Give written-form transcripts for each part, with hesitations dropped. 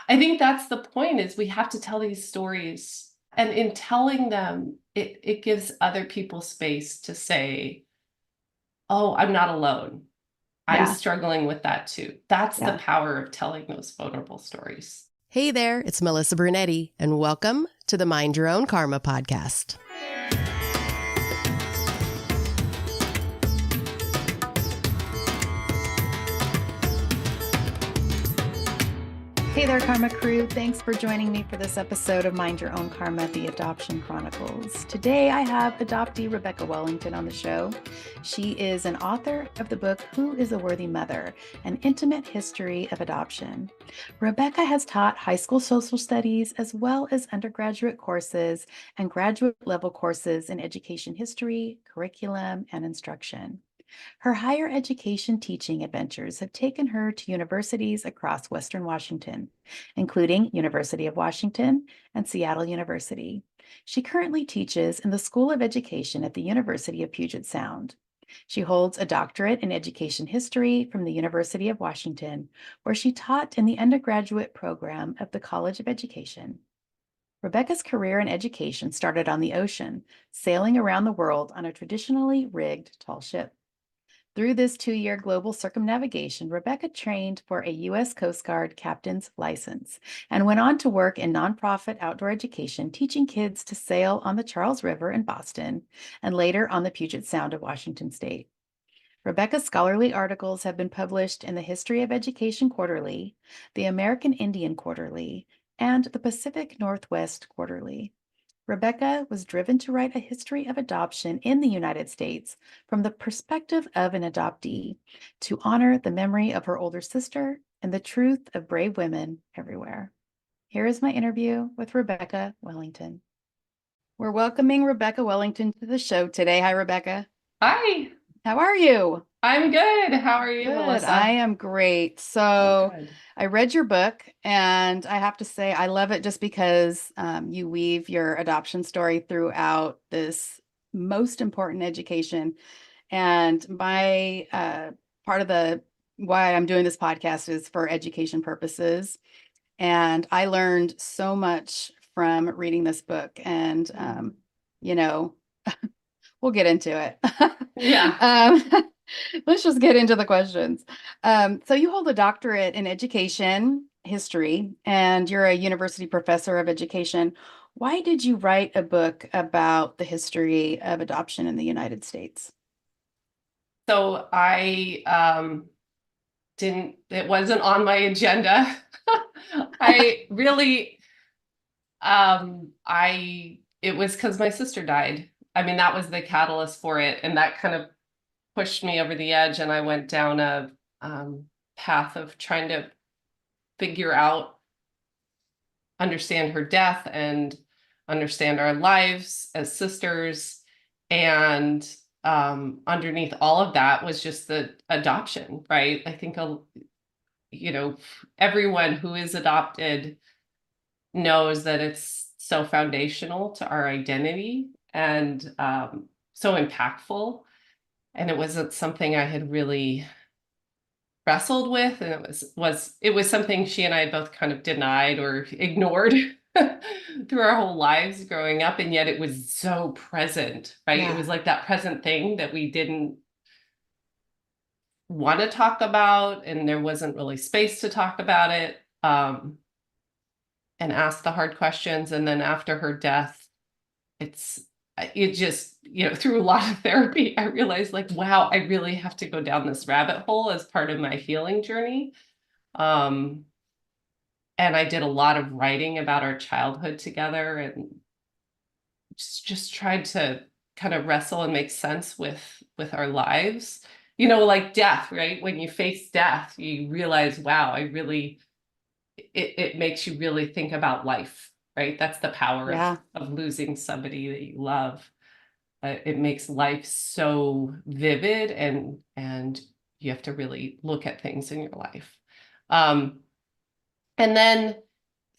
I think that's the point is we have to tell these stories. And in telling them, it gives other people space to say, oh, I'm not alone. I'm Yeah, struggling with that too. That's the yeah. power of telling those vulnerable stories. Hey there, it's Melissa Brunetti, and welcome to the Mind Your Own Karma podcast. Hey there, Karma Crew. Thanks for joining me for this episode of Mind Your Own Karma, the Adoption Chronicles. Today, I have adoptee Rebecca Wellington on the show. She is an author of the book, Who is a Worthy Mother? An Intimate History of Adoption. Rebecca has taught high school social studies as well as undergraduate courses and graduate level courses in education history, curriculum, and instruction. Her higher education teaching adventures have taken her to universities across Western Washington, including University of Washington and Seattle University. She currently teaches in the School of Education at the University of Puget Sound. She holds a doctorate in education history from the University of Washington, where she taught in the undergraduate program of the College of Education. Rebecca's career in education started on the ocean, sailing around the world on a traditionally rigged tall ship. Through this 2-year global circumnavigation, Rebecca trained for a U.S. Coast Guard captain's license and went on to work in nonprofit outdoor education, teaching kids to sail on the Charles River in Boston and later on the Puget Sound of Washington State. Rebecca's scholarly articles have been published in the History of Education Quarterly, the American Indian Quarterly, and the Pacific Northwest Quarterly. Rebecca was driven to write a history of adoption in the United States from the perspective of an adoptee to honor the memory of her older sister and the truth of brave women everywhere. Here is my interview with Rebecca Wellington. We're welcoming Rebecca Wellington to the show today. Hi, Rebecca. Hi, How are you? I'm good. How are you, Good. I Melissa? am great. Oh, So good. I read your book, and I have to say I love it just because you weave your adoption story throughout this most important education. And my part of the why I'm doing this podcast is for education purposes. And I learned so much from reading this book. And you know, we'll get into it. Yeah. um, let's just get into the questions. So you hold a doctorate in education history, and you're a university professor of education. Why did you write a book about the history of adoption in the United States? So I didn't, it wasn't on my agenda. I really, it was because my sister died. I mean, that was the catalyst for it. And that kind of pushed me over the edge. And I went down a path of trying to figure out, understand her death and understand our lives as sisters. And underneath all of that was just the adoption, right? I think, you know, everyone who is adopted knows that it's so foundational to our identity and so impactful. And it wasn't something I had really wrestled with, and it was something she and I both kind of denied or ignored through our whole lives growing up, and yet it was so present, right? It Yeah. was like that present thing that we didn't want to talk about, and there wasn't really space to talk about it, and ask the hard questions. And then after her death, it's it just, through a lot of therapy, I realized, like, wow, I really have to go down this rabbit hole as part of my healing journey. Um, and I did a lot of writing about our childhood together and just tried to kind of wrestle and make sense with our lives. Like death, right? When you face death, you realize, wow, it makes you really think about life, right? That's the power of Yeah. of losing somebody that you love. It makes life so vivid, and you have to really look at things in your life. Um, and then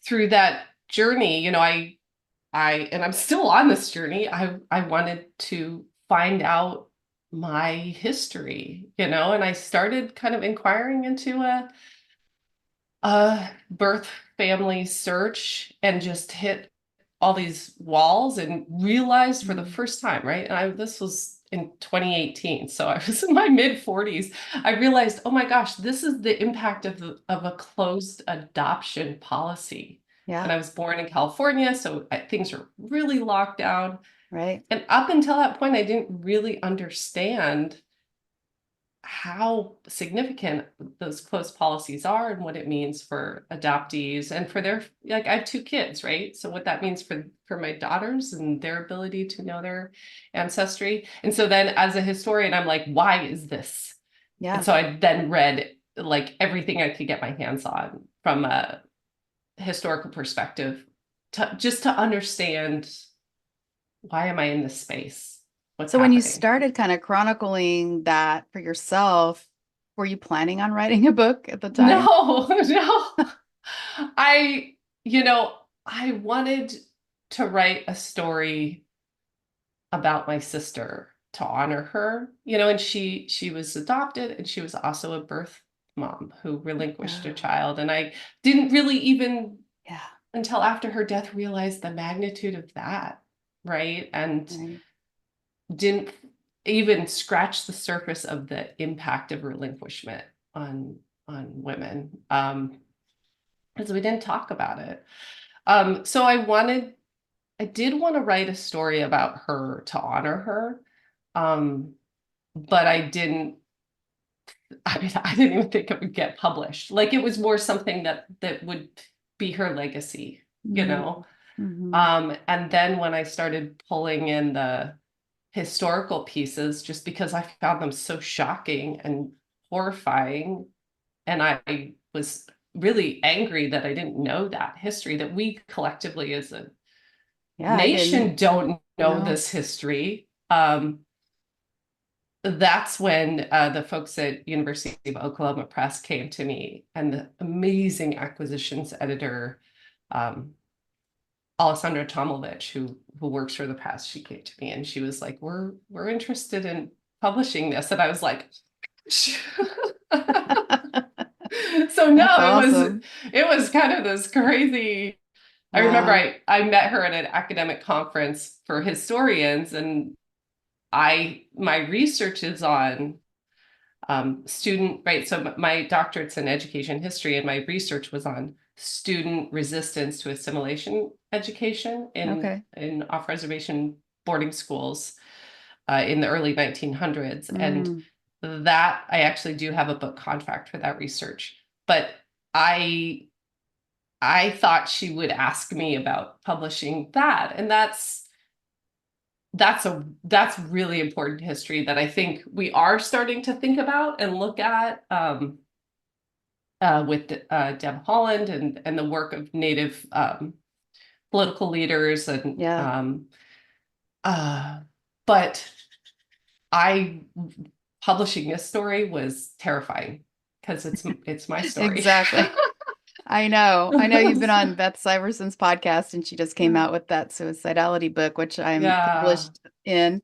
through that journey, and I'm still on this journey. I wanted to find out my history, and I started kind of inquiring into birth family search and just hit all these walls and realized for the first time, right? And this was in 2018, so I was in my mid 40s. I realized, oh my gosh, this is the impact of a closed adoption policy. And Yeah. I was born in California, so things are really locked down. Right. And up until that point, I didn't really understand how significant those closed policies are and what it means for adoptees and for their, like, I have two kids, right? So what that means for my daughters and their ability to know their ancestry. And so then as a historian, I'm like, why is this? Yeah. And so I then read like everything I could get my hands on from a historical perspective just to understand, why am I in this space? What's So when you happening? started kind of chronicling that for yourself, were you planning on writing a book at the time? No, no. I, I wanted to write a story about my sister to honor her, and she was adopted and she was also a birth mom who relinquished a Oh, child. And I didn't really even yeah. until after her death realize the magnitude of that, right? And Right. didn't even scratch the surface of the impact of relinquishment on women. Because we didn't talk about it. So I did want to write a story about her to honor her. But I didn't even think it would get published. Like it was more something that would be her legacy, you know? Mm-hmm. And then when I started pulling in the historical pieces, just because I found them so shocking and horrifying, and I was really angry that I didn't know that history, that we collectively as a Yeah, I didn't nation don't know know. this history. That's when the folks at University of Oklahoma Press came to me, and the amazing acquisitions editor, um, Alessandra Tomovich, who works for the press, she came to me and she was like, "We're interested in publishing this," and I was like, so That's no, awesome. it was kind of this crazy. I remember Yeah. I met her at an academic conference for historians, and my research is on student, right? So my doctorate's in education history, and my research was on student resistance to assimilation education Okay. in off-reservation boarding schools in the early 1900s. And Mm. that I actually do have a book contract for that research. But I I thought she would ask me about publishing that. And that's really important history that I think we are starting to think about and look at with Deb Holland and the work of Native political leaders and Yeah. but I publishing this story was terrifying because it's my story. Exactly. I know. I know you've been on Beth Syverson's podcast and she just came out with that suicidality book, which I'm Yeah, published in.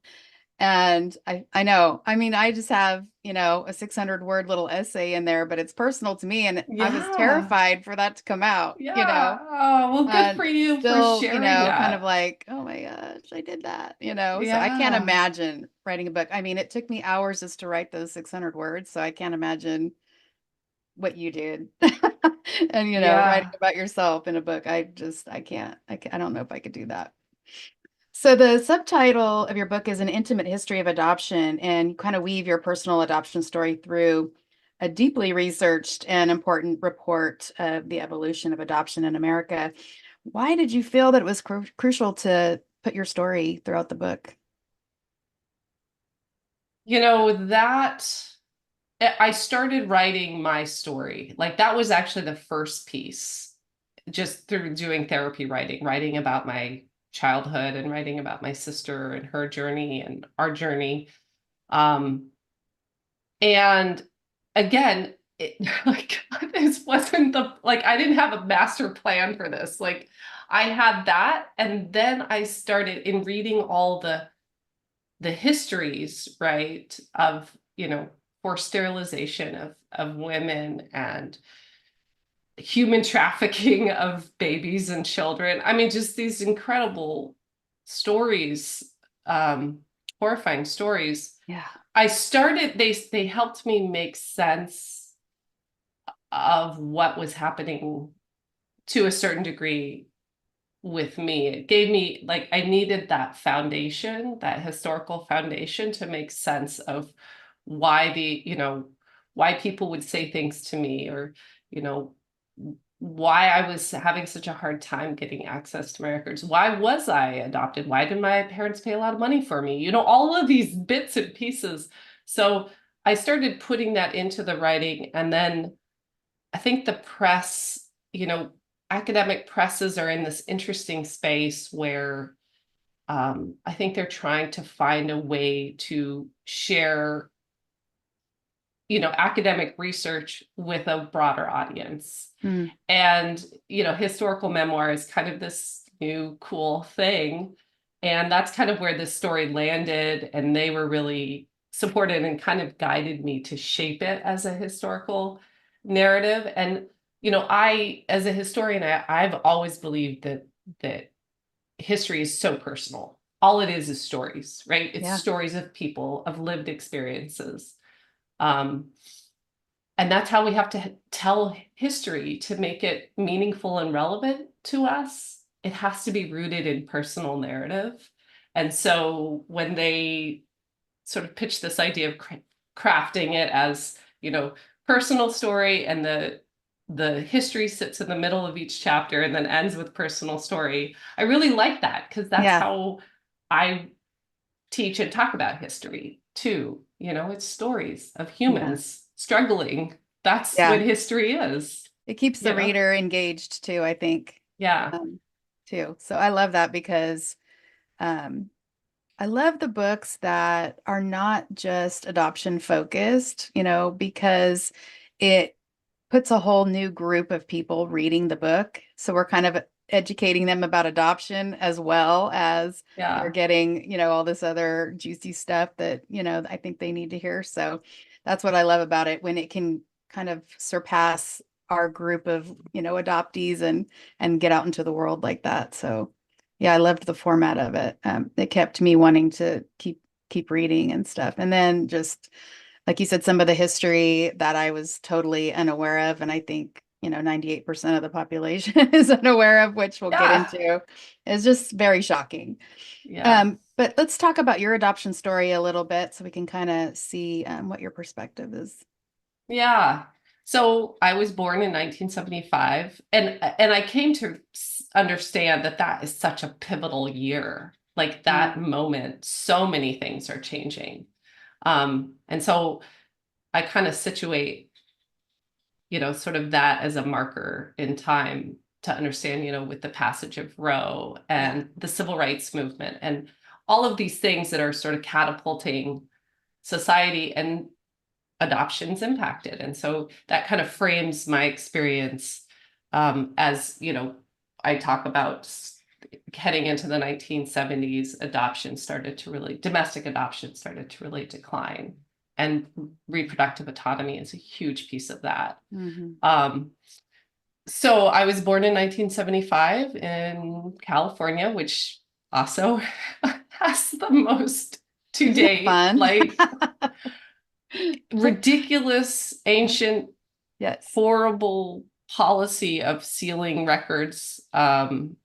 And I know. I mean, I just have, a 600 word little essay in there, but it's personal to me. And I was yeah, terrified for that to come out. yeah. Oh, well, good for And you for still, sharing kind of that. like, oh my gosh, I did that. So I can't Yeah, imagine writing a book. I mean, it took me hours just to write those 600 words. So I can't imagine what you did. And, writing yeah. about yourself in a book. I don't know if I could do that. So the subtitle of your book is An Intimate History of Adoption, and you kind of weave your personal adoption story through a deeply researched and important report of the evolution of adoption in America. Why did you feel that it was crucial to put your story throughout the book? That I started writing my story. Like that was actually the first piece, just through doing therapy writing about my childhood and writing about my sister and her journey and our journey. Um, and again, like this wasn't I didn't have a master plan for this. Like I had that, and then I started in reading all the histories, right, of, forced sterilization of women and human trafficking of babies and children. I mean, just these incredible stories, horrifying stories. Yeah. They helped me make sense of what was happening to a certain degree with me. It gave me, like, I needed that foundation, that historical foundation, to make sense of why why people would say things to me, or, why I was having such a hard time getting access to my records. Why was I adopted? Why did my parents pay a lot of money for me? All of these bits and pieces. So I started putting that into the writing. And then I think the press, academic presses are in this interesting space where I think they're trying to find a way to share, academic research with a broader audience. Mm. And, historical memoir is kind of this new cool thing. And that's kind of where this story landed. And they were really supported and kind of guided me to shape it as a historical narrative. And, as a historian, I've always believed that history is so personal. All it is stories, right? It's stories of people, of lived experiences. And that's how we have to tell history to make it meaningful and relevant to us. It has to be rooted in personal narrative. And so when they sort of pitch this idea of crafting it as, personal story, and the history sits in the middle of each chapter and then ends with personal story, I really like that, because that's how I teach and talk about history too. It's stories of humans struggling. That's what history is. It keeps the reader engaged too, I think. Yeah. Too. So I love that, because I love the books that are not just adoption focused, because it puts a whole new group of people reading the book. So we're kind of educating them about adoption, as well as they're getting, all this other juicy stuff that, I think they need to hear. So that's what I love about it, when it can kind of surpass our group of, adoptees and get out into the world like that. So yeah, I loved the format of it. It kept me wanting to keep reading and stuff. And then just like you said, some of the history that I was totally unaware of, and I think 98% of the population is unaware of, which we'll get into, is just very shocking. But let's talk about your adoption story a little bit, so we can kind of see what your perspective is. Yeah. So I was born in 1975, and I came to understand that is such a pivotal year. Like that moment, so many things are changing. And so I kind of situate, sort of that as a marker in time to understand, with the passage of Roe and the civil rights movement and all of these things that are sort of catapulting society, and adoption's impacted. And so that kind of frames my experience, as, I talk about heading into the 1970s, domestic adoption started to really decline. And reproductive autonomy is a huge piece of that. So I was born in 1975 in California, which also has the most to date, like ridiculous, ancient, horrible policy of sealing records. And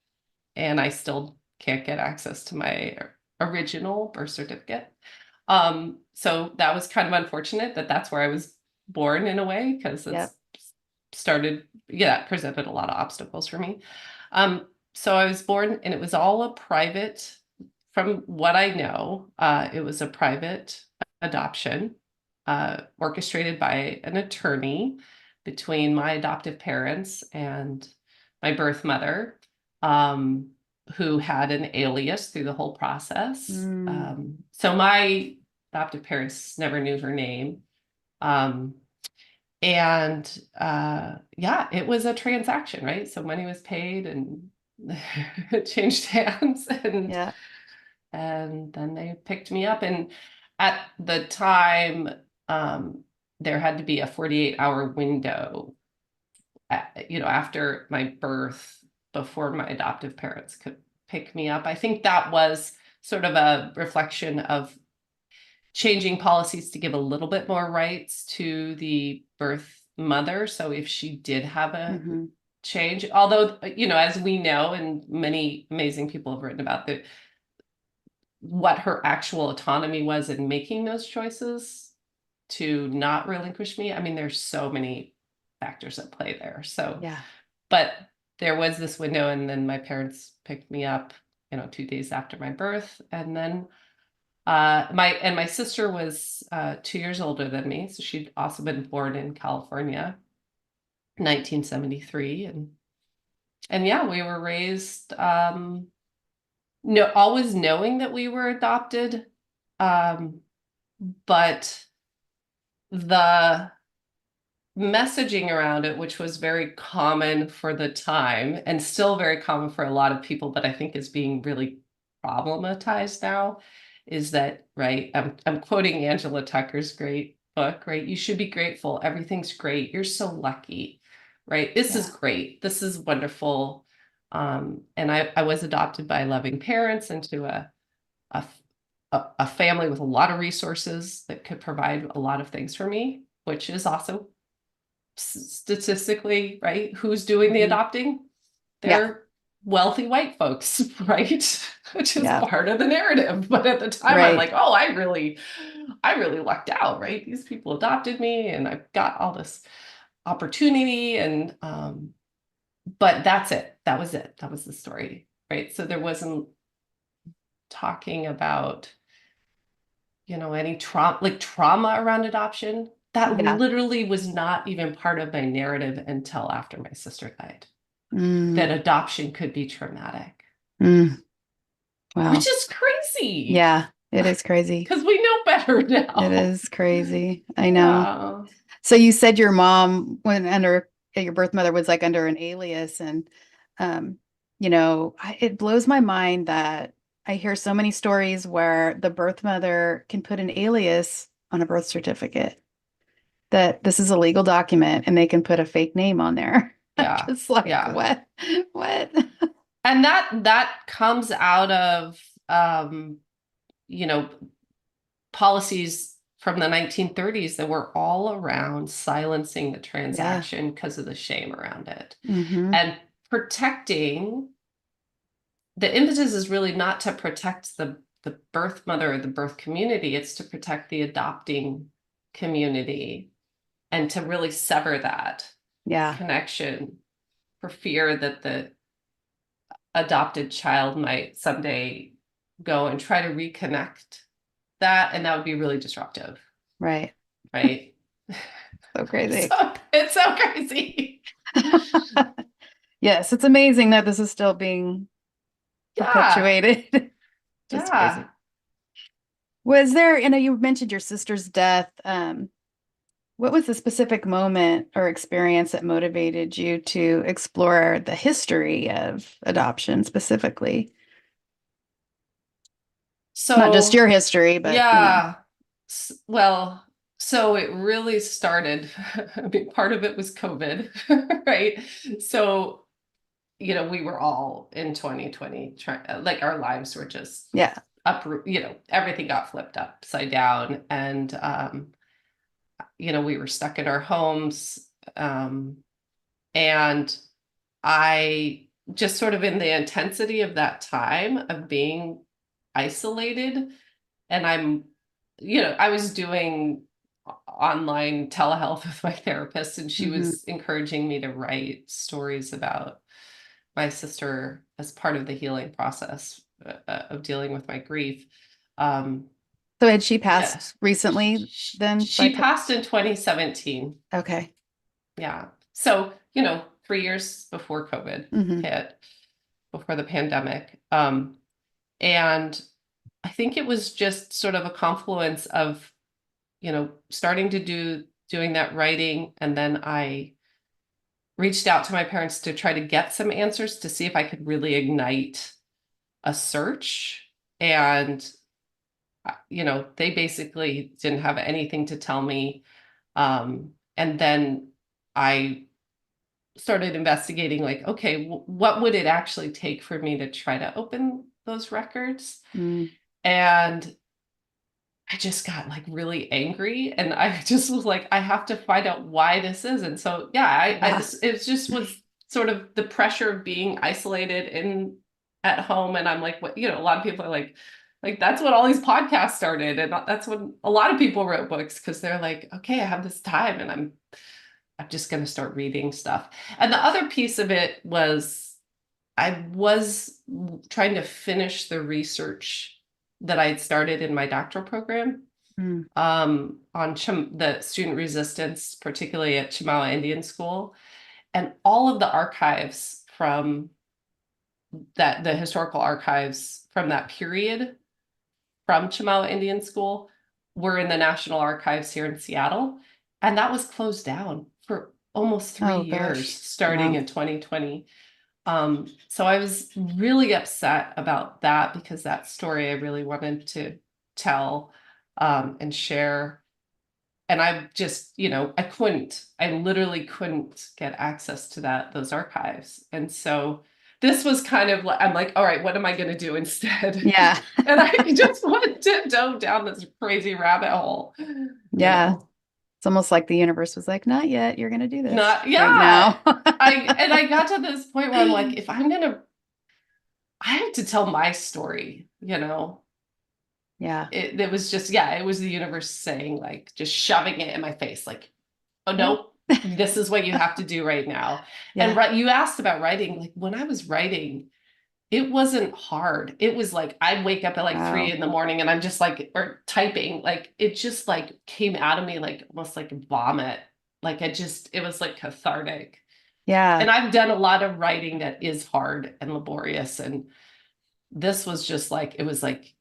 I still can't get access to my original birth certificate. So that was kind of unfortunate that's where I was born, in a way, because it's presented a lot of obstacles for me. So I was born, and it was all a private, from what I know, it was a private adoption, orchestrated by an attorney between my adoptive parents and my birth mother, who had an alias through the whole process. So my adoptive parents never knew her name. And it was a transaction, right? So money was paid, and it changed hands, and then they picked me up. And at the time, there had to be a 48-hour window after my birth, before my adoptive parents could pick me up. I think that was sort of a reflection of changing policies to give a little bit more rights to the birth mother. So if she did have a Mm-hmm. change, although, as we know, and many amazing people have written about what her actual autonomy was in making those choices to not relinquish me. I mean, there's so many factors at play there. So, Yeah. but there was this window, and then my parents picked me up, 2 days after my birth. And then my sister was 2 years older than me. So she'd also been born in California, 1973. And yeah, we were raised, always knowing that we were adopted. But the messaging around it, which was very common for the time and still very common for a lot of people, but I think is being really problematized now, is that, right? I'm quoting Angela Tucker's great book, right? You should be grateful. Everything's great. You're so lucky, right? This is great. This is wonderful. And I was adopted by loving parents into a a family with a lot of resources that could provide a lot of things for me, which is also statistically, right? Who's doing the Mhm. adopting? Yeah. They're wealthy white folks, right? Which is Yeah. part of the narrative. But at the time, I'm Right. like, oh, I really lucked out, right? These people adopted me, and I've got all this opportunity, and but that's it. That was it. That was the story, right? So there wasn't talking about any trauma around adoption. That Yeah. literally was not even part of my narrative until after my sister died, that Mm. adoption could be traumatic, Mm. which Wow. is crazy Yeah, it is crazy. because we know better It now. is crazy. I know. Yeah. So you said your mom went under, your birth mother was like under an alias, and um, it blows my mind that I hear so many stories where the birth mother can put an alias on a birth certificate, that this is a legal document and they can put a fake name on there. I'm Yeah. just like, Yeah. what? What? And that comes out of you know, policies from the 1930s that were all around silencing the Yeah. transaction because of the shame around it Hmm. and protecting. The impetus is really not to protect the birth mother or the birth community, it's to protect the adopting community and to really sever that Yeah. connection for fear that the adopted child might someday go and try to reconnect that, and that would be really disruptive, Right. right? So crazy. So it's so crazy. Yes, it's amazing that this is still being Yeah, perpetuated. Just yeah. crazy. Was there, you mentioned your sister's death. What was the specific moment or experience that motivated you to explore the history of adoption specifically? Not just So your history, but yeah. Well, so it really started, I mean, part of it was COVID, right? So, we were all in 2020, like our lives were just yeah. up, everything got flipped upside down. And, we were stuck in our homes. And I just sort of in the intensity of that time of being isolated, and I was doing online telehealth with my therapist, and she Hmm. was encouraging me to write stories about my sister as part of the healing process of dealing with my grief. Um, So had she yeah, passed recently then? she passed in 2017. Okay. Yeah. So, 3 years before COVID Hmm. hit, before the pandemic. And I think it was just sort of a confluence of, starting to doing that writing. And then I reached out to my parents to try to get some answers to see if I could really ignite a search. And, they basically didn't have anything to tell me. And then I started investigating, like, okay, what would it actually take for me to try to open those records? Mm. And I just got like really angry, and I just was like, I have to find out why this is. And so, yeah, it just was sort of the pressure of being isolated in at home. And I'm like, what, a lot of people are like that's when all these podcasts started. And that's when a lot of people wrote books, because they're like, okay, I have this time and I'm just going to start reading stuff. And the other piece of it was I was trying to finish the research that I had started in my doctoral program Mm. on the student resistance, particularly at Chemawa Indian School, and all of the archives from the historical archives from that period from Chemawa Indian School were in the National Archives here in Seattle, and that was closed down for almost 3 years, Gosh. starting Wow. in 2020. So I was really upset about that, because that story I really wanted to tell and share. And I just, I literally couldn't get access to those archives. And so this was kind of like, I'm like, all right, what am I going to do instead? Yeah. And I just went to dove down this crazy rabbit hole. Yeah. It's almost like the universe was like, not yet. You're going to do this Not, right yeah. now. I got to this point where I'm like, if I have to tell my story. Yeah. It was just, yeah, it was the universe saying, like, just shoving it in my face, like, oh, Yeah. no, this is what you have to do right now. And Yeah. you asked about writing. Like, when I was writing, it wasn't hard. It was like, I'd wake up at like Wow. 3 a.m. and I'm just like, or typing, like, it just like came out of me, like almost like vomit. Like, it was like cathartic. Yeah. And I've done a lot of writing that is hard and laborious. And this was just like, it was like,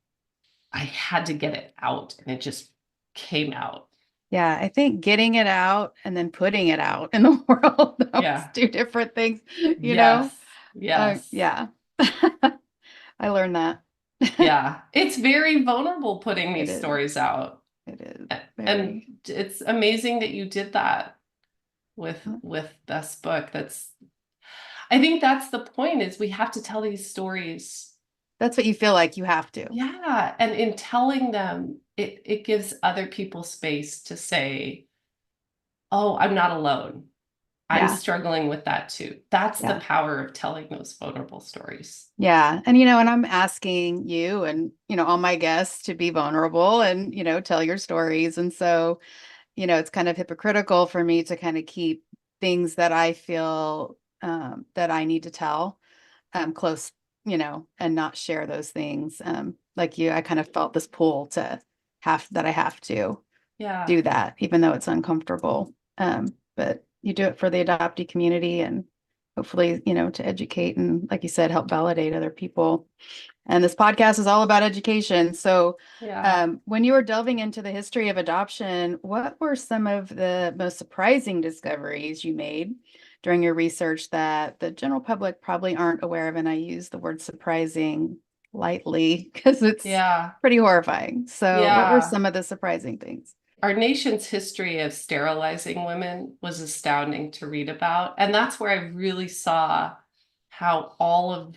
I had to get it out, and it just came out. Yeah. I think getting it out and then putting it out in the world, that was Yeah. two different things, you know? Yes. Yes. Yeah. I learned that. Yeah. It's very vulnerable putting It these is. stories out. It is And very. it's amazing that you did that with this book. I think that's the point, is we have to tell these stories. That's what you feel like you have to. Yeah. And in telling them, it gives other people space to say, oh, I'm not alone. I'm Yeah. struggling with that too. That's the Yeah. power of telling those vulnerable stories. Yeah. And, and I'm asking you and, all my guests to be vulnerable and, tell your stories. And so, it's kind of hypocritical for me to kind of keep things that I feel that I need to tell close, and not share those things. Like you, I kind of felt this pull to I have to Yeah. do that, even though it's uncomfortable. But you do it for the adoptee community and hopefully, to educate and, like you said, help validate other people. And this podcast is all about education. So, Yeah. when you were delving into the history of adoption, what were some of the most surprising discoveries you made during your research that the general public probably aren't aware of? And I use the word surprising lightly because it's Yeah. pretty horrifying. So, what were Yeah. some of the surprising things? Our nation's history of sterilizing women was astounding to read about. And that's where I really saw how all of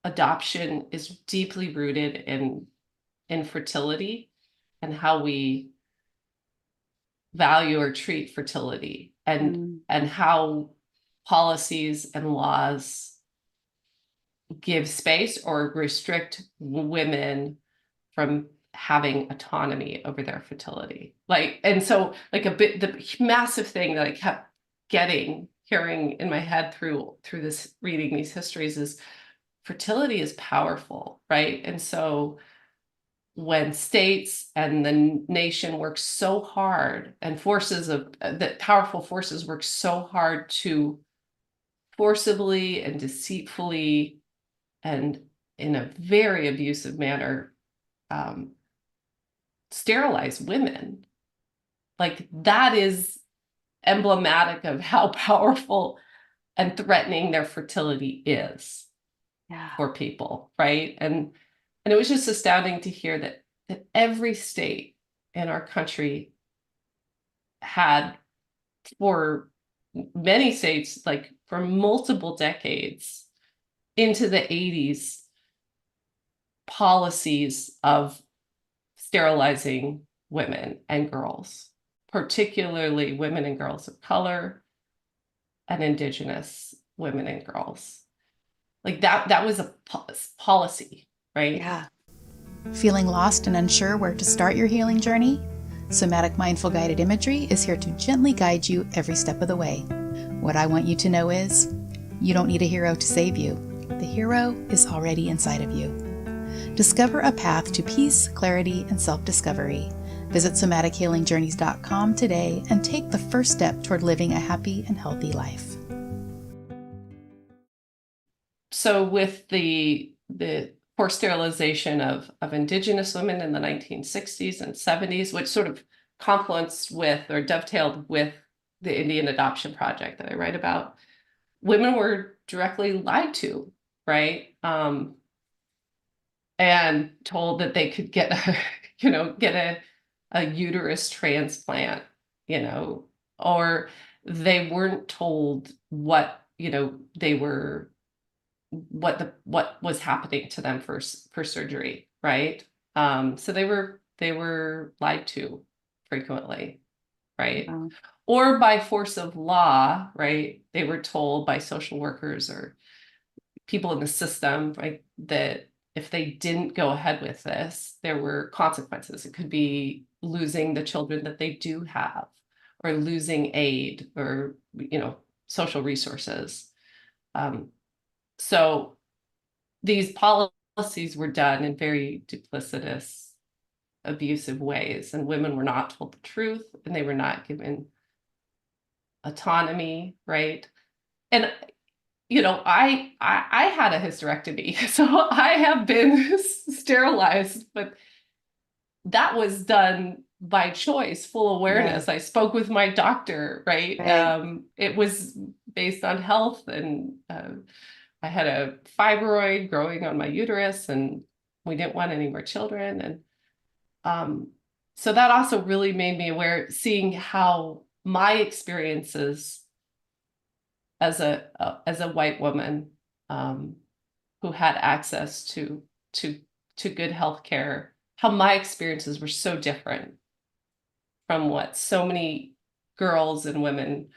adoption is deeply rooted in infertility, and how we value or treat fertility, Mm. and how policies and laws give space or restrict women from having autonomy over their fertility. And so like the massive thing that I kept hearing in my head through this reading these histories is fertility is powerful, right? And so when states and the nation work so hard, and powerful forces work so hard to forcibly and deceitfully and in a very abusive manner um, sterilize women, like that is emblematic of how powerful and threatening their fertility is Yeah. for people, right? And it was just astounding to hear that every state in our country had, for many states, like for multiple decades into the 80s, policies of sterilizing women and girls, particularly women and girls of color and Indigenous women and girls. Like that was a policy, right? Yeah. Feeling lost and unsure where to start your healing journey? Somatic Mindful Guided Imagery is here to gently guide you every step of the way. What I want you to know is, you don't need a hero to save you. The hero is already inside of you. Discover a path to peace, clarity, and self-discovery. Visit somatichealingjourneys.com today and take the first step toward living a happy and healthy life. So with the forced sterilization of Indigenous women in the 1960s and 70s, which sort of confluenced with or dovetailed with the Indian adoption project that I write about, women were directly lied to, right? And told that they could get a uterus transplant, or they weren't told what was happening to them for surgery, right? So they were lied to frequently, right? Wow. Or by force of law, right? They were told by social workers or people in the system, right, that if they didn't go ahead with this, there were consequences. It could be losing the children that they do have, or losing aid, or social resources. So these policies were done in very duplicitous, abusive ways, and women were not told the truth, and they were not given autonomy, right? And I had a hysterectomy, so I have been sterilized, but that was done by choice, full awareness. Right. I spoke with my doctor, right? Right. It was based on health, and I had a fibroid growing on my uterus, and we didn't want any more children. And so that also really made me aware, seeing how my experiences as a white woman who had access to good health care, how my experiences were so different from what so many girls and women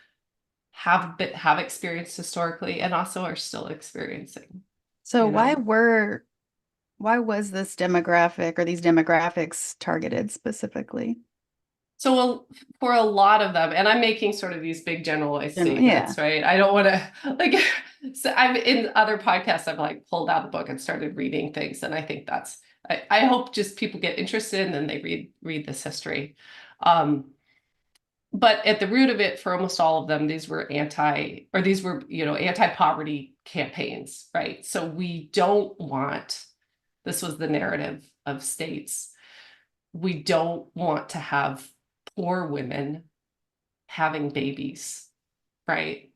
have experienced historically, and also are still experiencing. So you know? why was this demographic or these demographics targeted specifically? So for a lot of them, and I'm making sort of these big generalized Yeah. statements, right? I don't want to like, so I'm in other podcasts, I've like pulled out the book and started reading things. And I think I hope just people get interested and then they read this history. But at the root of it, for almost all of them, these were anti-poverty campaigns, right? So this was the narrative of states. We don't want to have poor women having babies, right?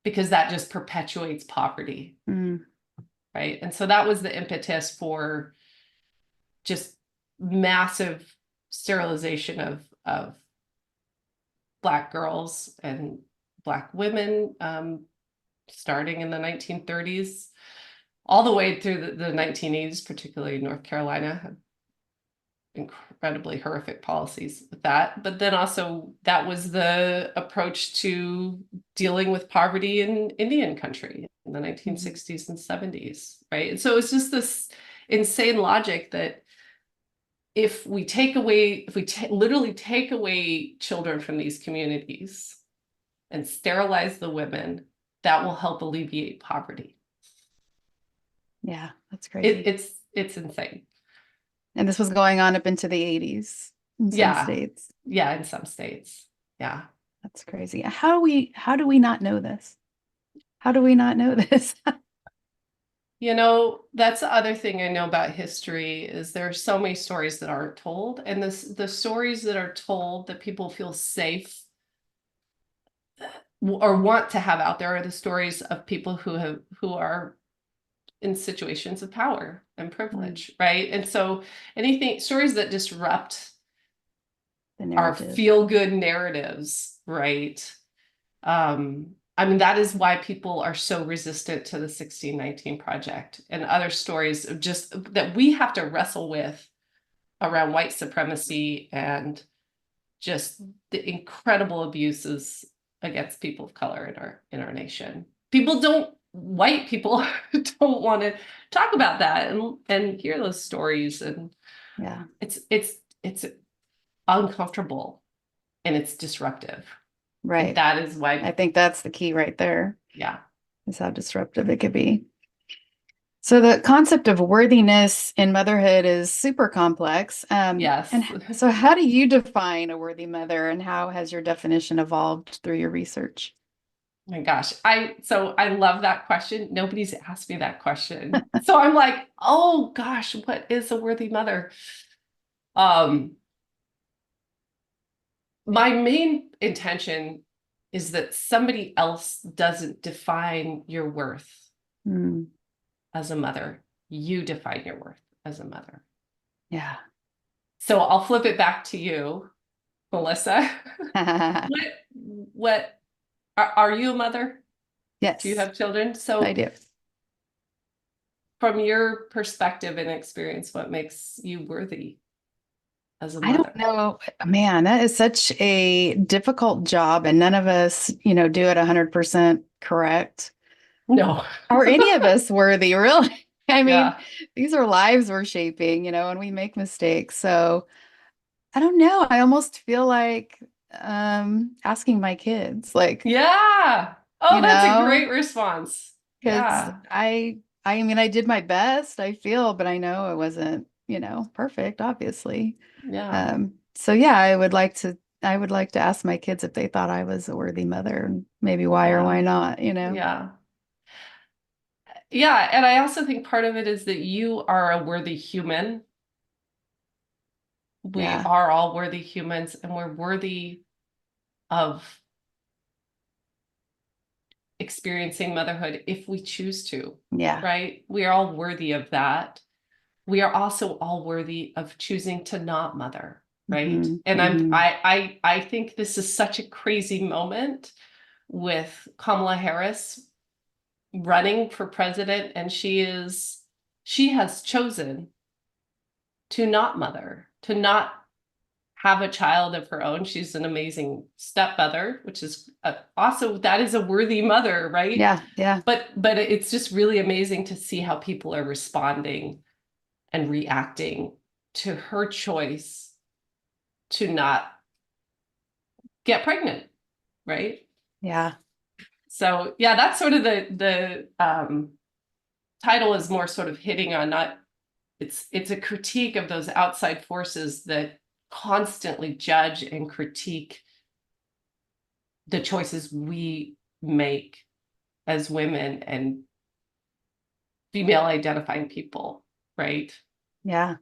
Because that just perpetuates poverty, right? And so that was the impetus for just massive sterilization of Black girls and Black women, starting in the 1930s, all the way through the 1980s, particularly North Carolina had incredibly horrific policies with that. But then also that was the approach to dealing with poverty in Indian country in the 1960s and 70s, right? And so it's just this insane logic that if we literally take away children from these communities and sterilize the women, that will help alleviate poverty. Yeah, that's crazy. It's insane. And this was going on up into the 80s in some states. Yeah, in some states. Yeah. That's crazy. How do we not know this? How do we not know this? That's the other thing I know about history is there are so many stories that aren't told. And the stories that are told that people feel safe or want to have out there are the stories of people who are in situations of power and privilege, right? And so stories that disrupt our feel-good narratives, right, I mean, that is why people are so resistant to the 1619 Project and other stories of just that we have to wrestle with around white supremacy and just the incredible abuses against people of color in our nation. White people don't want to talk about that and hear those stories, and Yeah. it's uncomfortable and it's disruptive. And Right. that is why, I think that's the key right there, yeah. is how disruptive it could be. So the concept of worthiness in motherhood is super complex. Yes. And so how do you define a worthy mother, and how has your definition evolved through your research? My gosh. So I love that question. Nobody's asked me that question. So I'm like, oh gosh, what is a worthy mother? Um, my main intention is that somebody else doesn't define your worth Mm, as a mother. You define your worth as a mother. yeah. So I'll flip it back to you, Melissa. What are you a mother? Do you Yes, have children? I So do. from your perspective and experience, what makes you worthy as a I don't mother? know, man, that is such a difficult job, and none of us, do it 100% correct. No. Are any of us worthy, really? I mean, Yeah. these are lives we're shaping, and we make mistakes. So I don't know. I almost feel like asking my kids, like, Yeah. you Oh, that's a know, great response. because Yeah. I mean, I did my best, I feel, but I know it wasn't, perfect, obviously. Yeah. So yeah, I would like to ask my kids if they thought I was a worthy mother, and maybe why or Yeah. why not. Yeah. Yeah. And I also think part of it is that you are a worthy human. We Yeah. are all worthy humans, and we're worthy of experiencing motherhood if we choose to, Yeah. right? We are all worthy of that. We are also all worthy of choosing to not mother, right? Hmm. And Hmm. I think this is such a crazy moment with Kamala Harris running for president, and she has chosen to not mother, to not have a child of her own. She's an amazing stepmother, which is also that is a worthy mother, right? Yeah. Yeah. But it's just really amazing to see how people are responding and reacting to her choice to not get pregnant, right? Yeah. So yeah, that's sort of the title is more sort of hitting on not it's a critique of those outside forces that constantly judge and critique the choices we make as women and female identifying people, right? Yeah.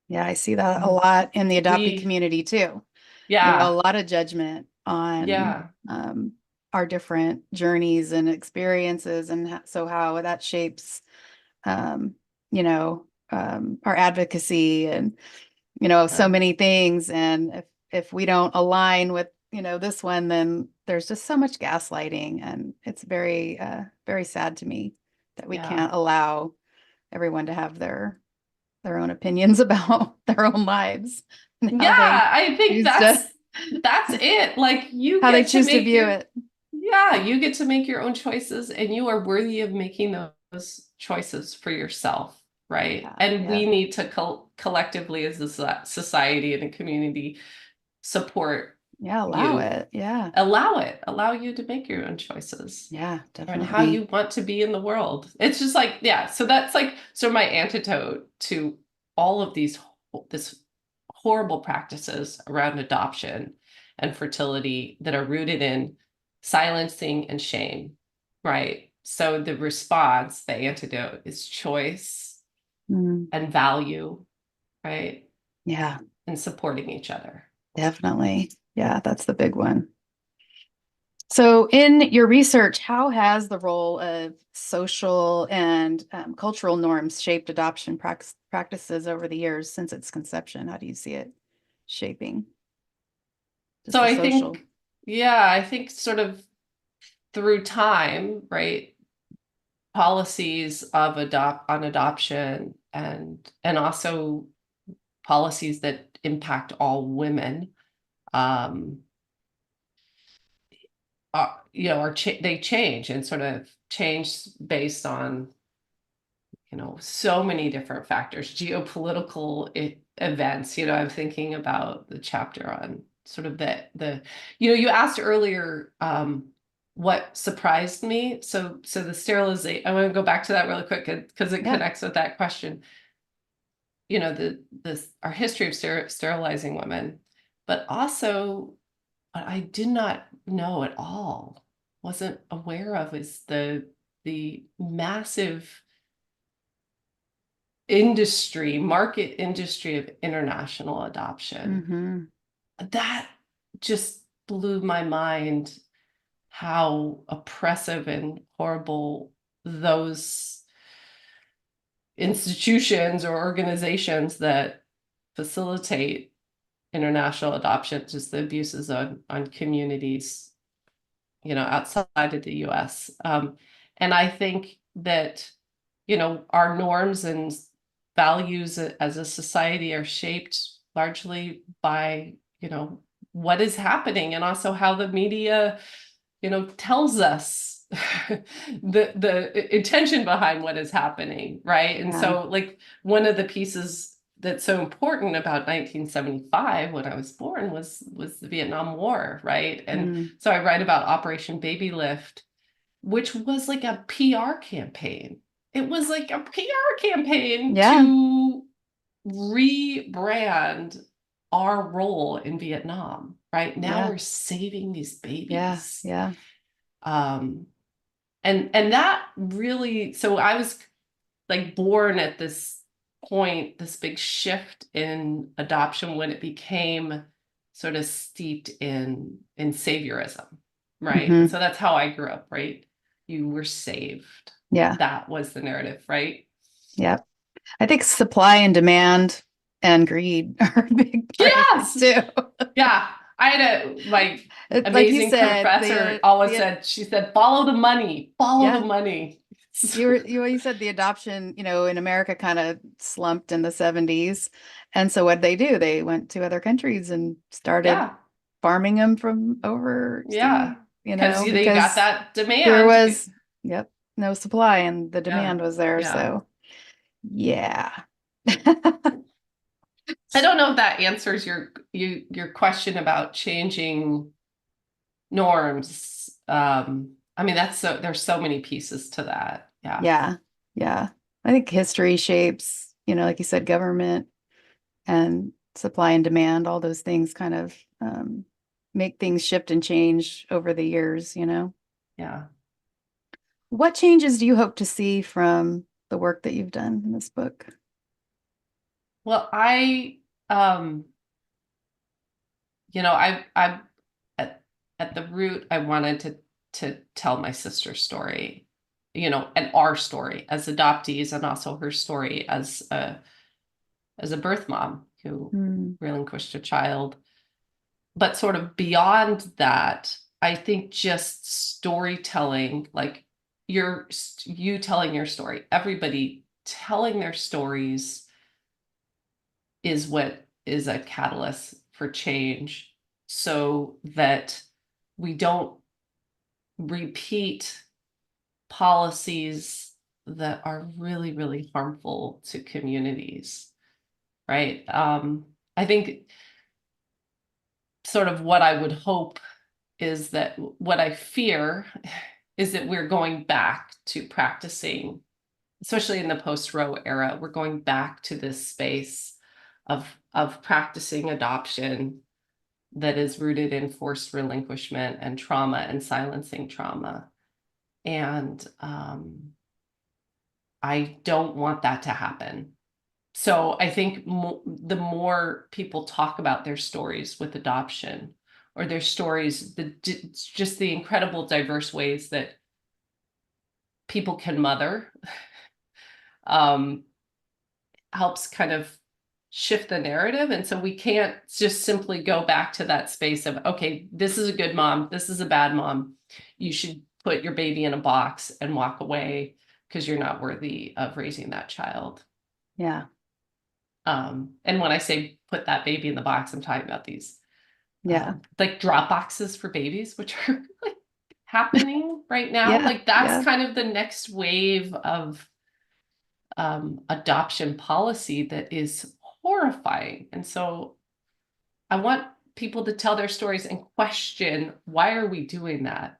Yeah. I see that a lot in the adoptee We community too. A yeah, lot of judgment on yeah, our different journeys and experiences, and so how that shapes, um, our advocacy, and so yeah, many things. And if we don't align with this one, then there's just so much gaslighting, and it's very very sad to me that we yeah. can't allow everyone to have their own opinions about their own lives and Yeah, I think choose to that's it. Like you how they get to choose to make view it. you get to make your own choices, and you are worthy of making those choices for yourself, right? Yeah, And yeah, we need to collectively as a society and a community support yeah. Allow you. it. Yeah, Allow you to make your own choices yeah, and how definitely. you want to be in the world. It's just like, yeah, so that's like so my antidote to all of this horrible practices around adoption and fertility that are rooted in silencing and shame, right? So the response, the antidote is choice Mm, and value, right? yeah, And supporting each other. definitely. Yeah, that's the big one. So, in your research, how has the role of social and cultural norms shaped adoption practices over the years since its conception? How do you see it shaping just So the I social? think, yeah, I think sort of through time, right, policies of adoption and also policies that impact all women, they change and sort of change based on, so many different factors, geopolitical events. I'm thinking about the chapter on sort of you asked earlier, what surprised me. So the sterilization, I want to go back to that really quick because it connects with that question. Our history of sterilizing women, but also what I did not know at all, wasn't aware of, is the massive market industry of international adoption. That just blew my mind, how oppressive and horrible those institutions or organizations that facilitate international adoption, just the abuses on communities, outside of the US. And I think that, our norms and values as a society are shaped largely by, what is happening, and also how the media, tells us the intention behind what is happening, right? And so, like, one of the pieces that's so important about 1975, when I was born, was the Vietnam War, right? And so I write about Operation Baby Lift, which was like a PR campaign. It was like a PR campaign to rebrand our role in Vietnam, right? Now we're saving these babies. And that really, so I was like born at this point, this big shift in adoption when it became sort of steeped in saviorism, right? And so that's how I grew up, right? You were saved. That was the narrative, right? I think supply and demand and greed are a big part of it too. I had a amazing like you said, professor always said, she said, follow the money, follow the money. You said the adoption, in America kind of slumped in the 70s. And so what they do, they went to other countries and started farming them from overseas, because they got that demand. There was, no supply, and the demand was there. So, I don't know if that answers your question about changing norms. I mean, there's so many pieces to that. I think history shapes, like you said, government and supply and demand, all those things kind of make things shift and change over the years, What changes do you hope to see from the work that you've done in this book? Well, I at the root, I wanted to tell my sister's story, and our story as adoptees, and also her story as a birth mom who relinquished a child. But sort of beyond that, I think just storytelling, like you telling your story, everybody telling their stories, is what is a catalyst for change, so that we don't repeat policies that are really, really harmful to communities, right? I think sort of what I would hope is that what I fear is that we're going back to practicing, especially in the post-Roe era, we're going back to this space of practicing adoption that is rooted in forced relinquishment and trauma and silencing trauma. And I don't want that to happen. So I think the more people talk about their stories with adoption, or their stories, just the incredible diverse ways that people can mother, helps kind of shift the narrative. And so we can't just simply go back to that space of, okay, this is a good mom, this is a bad mom. You should put your baby in a box and walk away because you're not worthy of raising that child. Yeah. And when I say put that baby in the box, I'm talking about these Yeah. like drop boxes for babies, which are like happening right now. Yeah. Like that's Yeah. kind of the next wave of adoption policy that is horrifying. And so I want people to tell their stories and question, why are we doing that?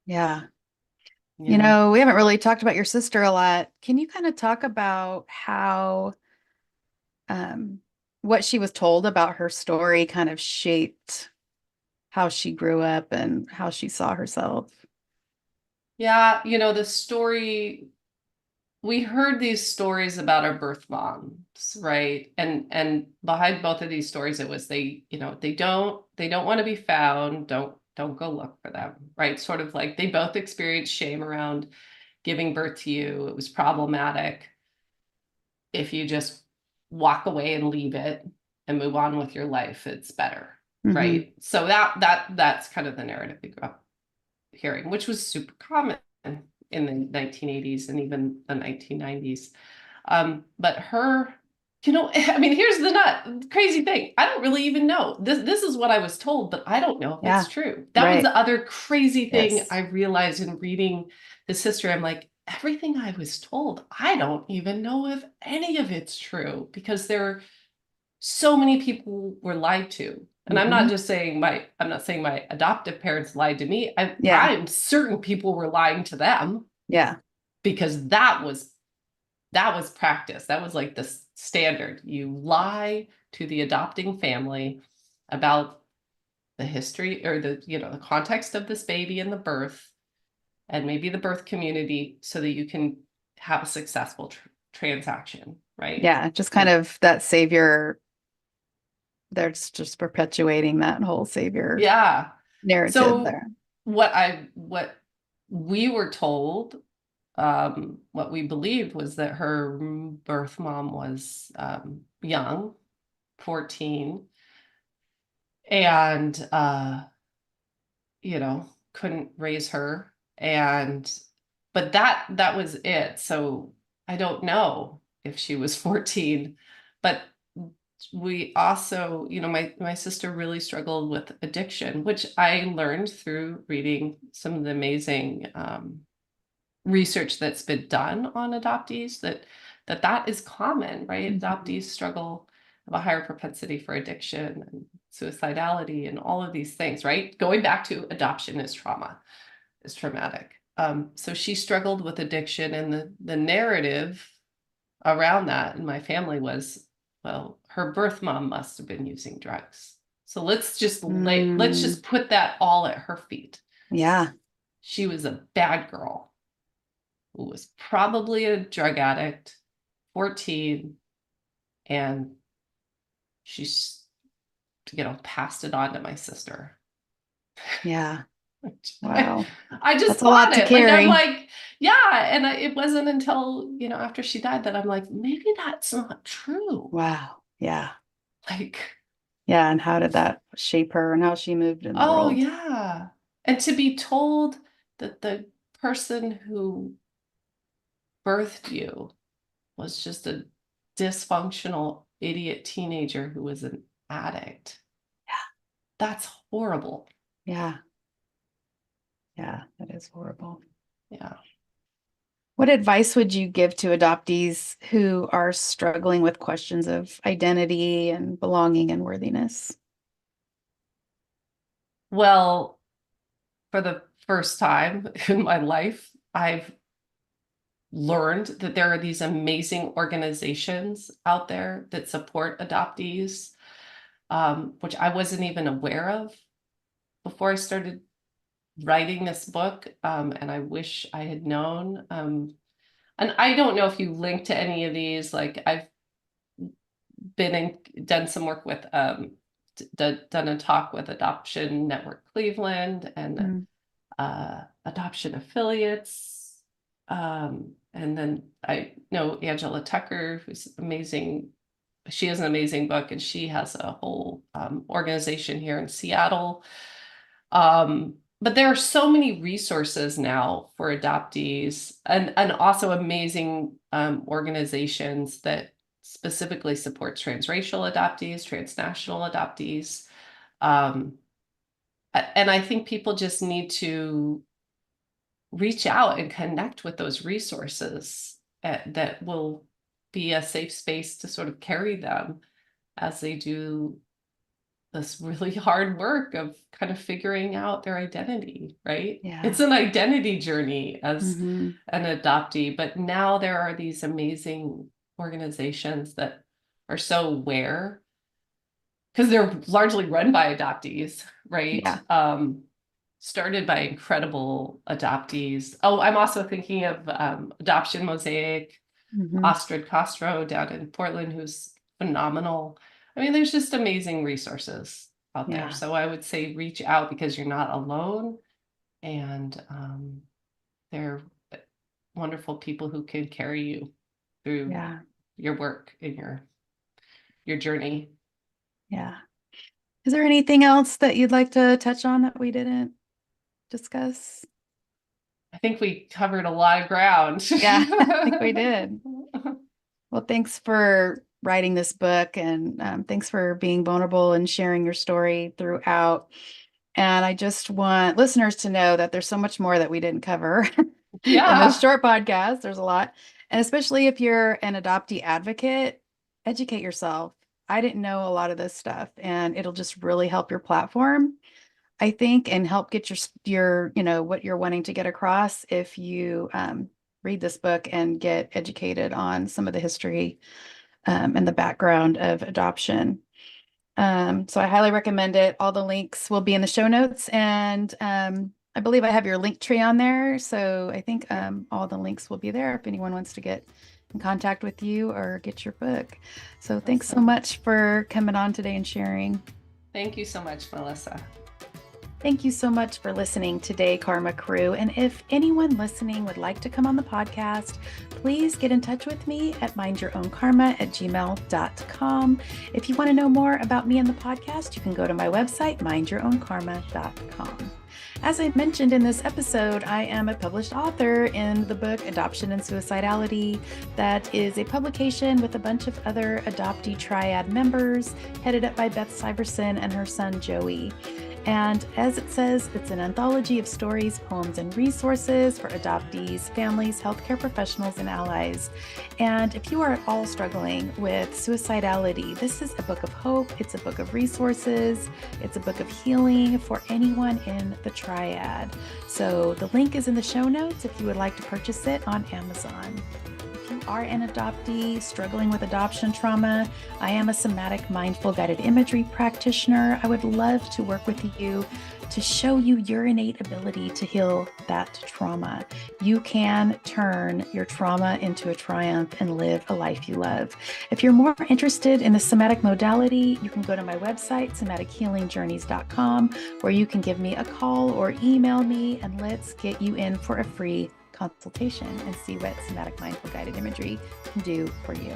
Yeah. You know? We haven't really talked about your sister a lot. Can you kind of talk about how um, what she was told about her story kind of shaped how she grew up and how she saw herself? Yeah, the story, we heard these stories about our birth moms, right? And behind both of these stories, it was they don't want to be found, don't go look for them, right? Sort of like they both experienced shame around giving birth to you. It was problematic. If you just walk away and leave it and move on with your life, it's better, Hmm. right? So that's kind of the narrative we grew up hearing, which was super common in the 1980s and even the 1990s. But her, I mean, here's the crazy thing. I don't really even know. This is what I was told, but I don't know if Yeah. it's true. That was Right. the other crazy thing Yes. I realized in reading this history. I'm like, everything I was told, I don't even know if any of it's true because so many people were lied to. And Hmm. I'm not saying my adoptive parents lied to me. Yeah. I'm certain people were lying to them Yeah. because that was practice. That was like the standard. You lie to the adopting family about the history or the context of this baby and the birth and maybe the birth community so that you can have a successful transaction, right? Yeah. Just kind of that savior. They're just perpetuating that whole savior Yeah. narrative So there. what we were told, what we believed was that her birth mom was young, 14, and couldn't raise her. But that was it. So I don't know if she was 14, but we also, my sister really struggled with addiction, which I learned through reading some of the amazing research that's been done on adoptees that is common, right? Mhm. Adoptees struggle, have a higher propensity for addiction and suicidality and all of these things, right? Going back to adoption is traumatic. So she struggled with addiction, and the narrative around that in my family was, well, her birth mom must have been using drugs. So let's Mm, just put that all at her feet. yeah. She was a bad girl who was probably a drug addict, 14, and she's, passed it on to my sister. Yeah. I, Wow. I just That's a lot bought to it. Like, I'm carry. like, yeah. And it wasn't until, after she died that I'm like, maybe that's not true. Wow. Yeah. Like, Yeah. And how did that shape her and how she moved in the oh, world? yeah. And to be told that the person who birthed you was just a dysfunctional idiot teenager who was an addict. That's horrible. Yeah. Yeah. That is horrible. Yeah. What advice would you give to adoptees who are struggling with questions of identity and belonging and worthiness? Well, for the first time in my life, I've learned that there are these amazing organizations out there that support adoptees, which I wasn't even aware of before I started writing this book. And I wish I had known. And I don't know if you link to any of these. Like I've done some work with done a talk with Adoption Network Cleveland and Mm. adoption affiliates. And then I know Angela Tucker, who's amazing. She has an amazing book, and she has a whole organization here in Seattle. but there are so many resources now for adoptees, and also amazing organizations that specifically support transracial adoptees, transnational adoptees. And I think people just need to reach out and connect with those resources that will be a safe space to sort of carry them as they do this really hard work of kind of figuring out their identity, right? Yeah. It's an identity journey as Mm-hmm. an adoptee, but now there are these amazing organizations that are so aware, because they're largely run by adoptees, right? Yeah. Started by incredible adoptees. Oh, I'm also thinking of Adoption Mosaic, Mm-hmm. Astrid Castro down in Portland, who's phenomenal. I mean, there's just amazing resources out there. Yeah. So I would say reach out because you're not alone. And they're wonderful people who can carry you through Yeah. your work and your journey. Yeah. Is there anything else that you'd like to touch on that we didn't discuss? I think we covered a lot of ground. Yeah, I think we did. Well, thanks for writing this book, and thanks for being vulnerable and sharing your story throughout. And I just want listeners to know that there's so much more that we didn't cover in this short podcast. There's a lot. And especially if you're an adoptee advocate, educate yourself. I didn't know a lot of this stuff, and it'll just really help your platform, I think, and help get your what you're wanting to get across if you read this book and get educated on some of the history and the background of adoption. So I highly recommend it. All the links will be in the show notes, and I believe I have your link tree on there. So I think all the links will be there if anyone wants to get in contact with you or get your book. So thanks so much for coming on today and sharing. Thank you so much, Melissa. Thank you so much for listening today, Karma Crew. And if anyone listening would like to come on the podcast, please get in touch with me at mindyourownkarma@gmail.com. If you want to know more about me and the podcast, you can go to my website, mindyourownkarma.com. As I mentioned in this episode, I am a published author in the book Adoption and Suicidality. That is a publication with a bunch of other adoptee triad members, headed up by Beth Syverson and her son Joey. And as it says, it's an anthology of stories, poems, and resources for adoptees, families, healthcare professionals, and allies. And if you are at all struggling with suicidality, this is a book of hope. It's a book of resources. It's a book of healing for anyone in the triad. So the link is in the show notes if you would like to purchase it on Amazon. If you are an adoptee struggling with adoption trauma, I am a somatic mindful guided imagery practitioner. I would love to work with you to show you your innate ability to heal that trauma. You can turn your trauma into a triumph and live a life you love. If you're more interested in the somatic modality, you can go to my website, somatichealingjourneys.com, where you can give me a call or email me, and let's get you in for a free consultation and see what somatic mindful guided imagery can do for you.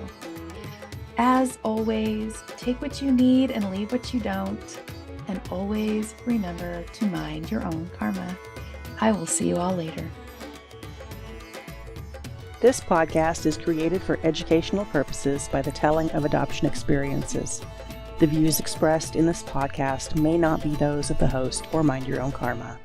As always, take what you need and leave what you don't. And always remember to mind your own karma. I will see you all later. This podcast is created for educational purposes by the telling of adoption experiences. The views expressed in this podcast may not be those of the host or Mind Your Own Karma.